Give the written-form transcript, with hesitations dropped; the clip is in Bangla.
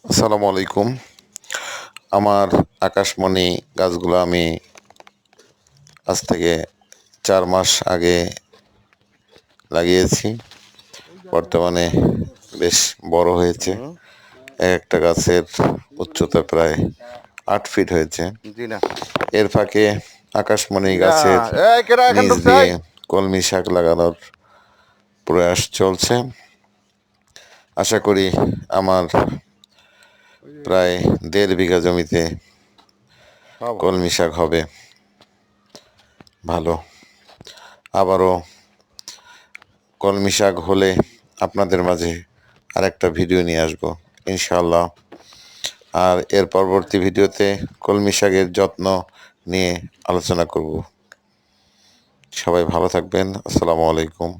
আসসালামু আলাইকুম। আমার আকাশমণি গাছগুলো আমি আজ থেকে 4 মাস আগে লাগিয়েছি। বর্তমানে বেশ বড় হয়েছে। একটা গাছের উচ্চতা প্রায় 8 ফিট হয়েছে। এর ফাঁকে আকাশমণি গাছের নিচ দিয়ে কলমি শাক লাগানোর প্রয়াস চলছে। আশা করি আমার প্রায় 1.5 বিঘা জমিতে কলমি শাক হবে ভালো। আবারও কলমি শাক হলে আপনাদের মাঝে আরেকটা ভিডিও নিয়ে আসবো ইনশাআল্লাহ। আর এর পরবর্তী ভিডিওতে কলমি শাকের যত্ন নিয়ে আলোচনা করব। সবাই ভালো থাকবেন। আসসালামু আলাইকুম।